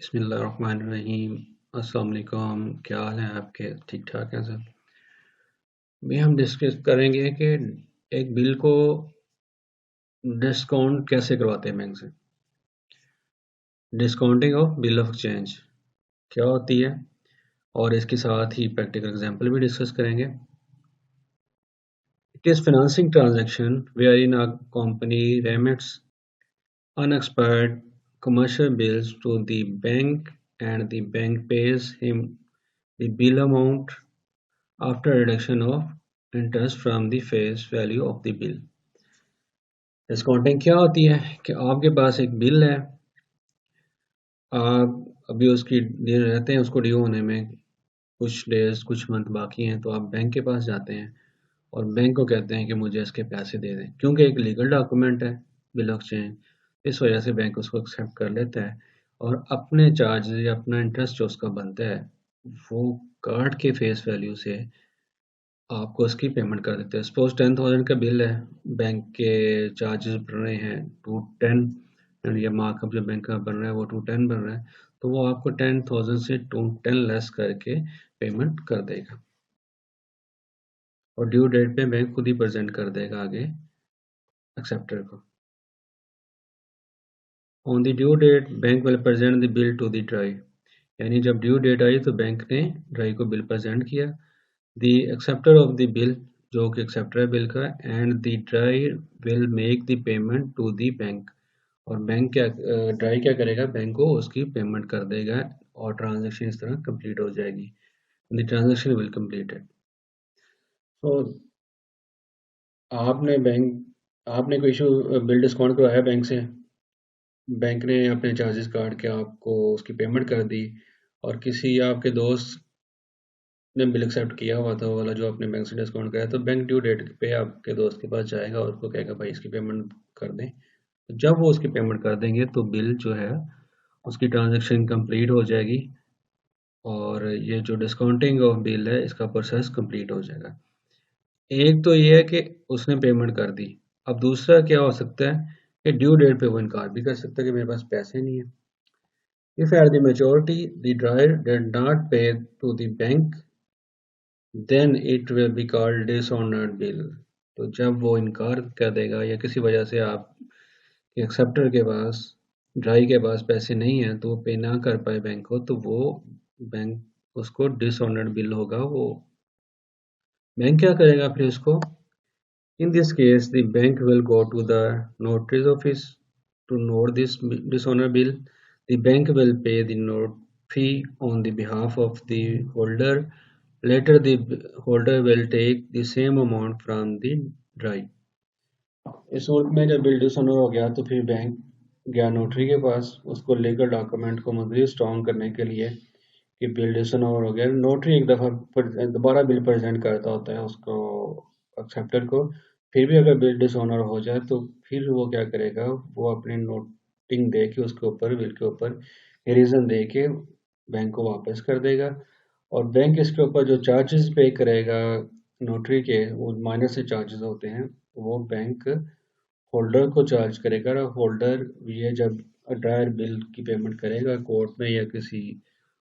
बिस्मिल्लाहिर्रहमानिर्रहीम। अस्सलाम वालेकुम। क्या हाल है आपके? ठीक ठाक हैं सब? भी हम डिस्कस करेंगे कि एक बिल को डिस्काउंट कैसे करवाते हैं बैंक से। Discounting of bill of exchange क्या होती है और इसके साथ ही प्रैक्टिकल एग्जांपल भी डिस्कस करेंगे। It is financing transaction where in a company remits unexpired commercial bills to the bank and the bank pays him the bill amount after reduction of interest from the face value of the bill। Discounting क्या होती है कि आपके पास एक bill है, आप अभी उसकी देर रहते हैं उसको ड्यू होने में, कुछ डेज कुछ मंथ बाकी हैं, तो आप बैंक के पास जाते हैं और बैंक को कहते हैं कि मुझे इसके पैसे दे दें, क्योंकि एक लीगल डॉक्यूमेंट है बिल ऑफ एक्सचेंज। इस वजह से बैंक उसको एक्सेप्ट कर लेता है और अपने चार्ज या अपना इंटरेस्ट जो उसका बनता है वो कार्ड के फेस वैल्यू से आपको उसकी पेमेंट कर देते हैं। सपोज 10,000 का बिल है, बैंक के चार्जेस बन रहे हैं 210 एंड ये मार्कअप जो बैंक का बन रहा है वो 210 बन रहा है, तो वो आपको 10,000 से 210 लेस करके पेमेंट कर देगा और ड्यू डेट पे बैंक खुद ही प्रेजेंट कर देगा आगे एक्सेप्टर को। On the due date bank will present the bill to the drawee, यानी जब ड्यू डेट आई तो बैंक ने ड्राई को बिल प्रेजेंट किया। The acceptor of the bill, जो कि एक्सेप्टर है बिल का, and the drawee will make the payment to the bank, और बैंक क्या ड्राई क्या करेगा, बैंक को उसकी पेमेंट कर देगा और ट्रांजैक्शन इस तरह कंप्लीट हो जाएगी। The transaction will completed. तो आपने कोई इशू बिल डिस्काउंट करवाया बैंक से, बैंक ने अपने चार्जेस काट के आपको उसकी पेमेंट कर दी और किसी आपके दोस्त ने बिल एक्सेप्ट किया हुआ था वो वाला जो आपने बैंक से डिस्काउंट कराया, तो बैंक ड्यू डेट पे आपके दोस्त के पास जाएगा और उसको कहेगा भाई इसकी पेमेंट कर दें। जब वो उसकी पेमेंट कर देंगे तो बिल जो है उसकी ट्रांजैक्शन कंप्लीट हो जाएगी और ये जो डिस्काउंटिंग ऑफ बिल है इसका प्रोसेस कंप्लीट हो जाएगा। एक तो ये है कि उसने पेमेंट कर दी। अब दूसरा क्या हो सकता है कि ड्यू डेट पे वो इनकार भी कर सकता है कि मेरे पास पैसे नहीं है। If at the maturity the drawer did not pay to the bank then it will be called dishonoured bill. तो जब वो इनकार कर देगा या किसी वजह से आप एक्सेप्टर के पास ड्राई के पास पैसे नहीं है तो वो पे ना कर पाए बैंक को, तो वो बैंक उसको डिसऑनर्ड बिल होगा। वो बैंक क्या करेगा फिर उसको, in this case the bank will go to the notary's office to note this dishonoured bill. The bank will pay the note fee on the behalf of the holder. Later the holder will take the same amount from the dry. इस सूरत में जब bill dishonour हो गया तो फिर bank गया notary के पास उसको लीगल डॉक्यूमेंट को मज़ीद स्ट्रॉन्ग करने के लिए कि बिल डिसऑनर हो गया। नोटरी एक दफ़ा दोबारा बिल प्रेजेंट करता होता है उसको एक्सेप्टर को। फिर भी अगर बिल डिसऑनर हो जाए तो फिर वो क्या करेगा, वो अपनी नोटिंग दे के उसके ऊपर बिल के ऊपर रीज़न दे के बैंक को वापस कर देगा और बैंक इसके ऊपर जो चार्जेस पे करेगा नोटरी के, वो माइनर से चार्जेस होते हैं, वो बैंक होल्डर को चार्ज करेगा। होल्डर ये जब ड्रायर बिल की पेमेंट करेगा कोर्ट में या किसी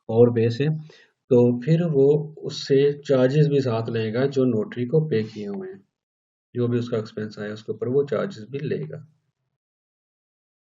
और वे से, तो फिर वो उससे चार्जेस भी साथ लेगा जो नोटरी को पे किए हुए हैं, जो भी उसका एक्सपेंस आया उसके ऊपर वो चार्जेस भी लेगा।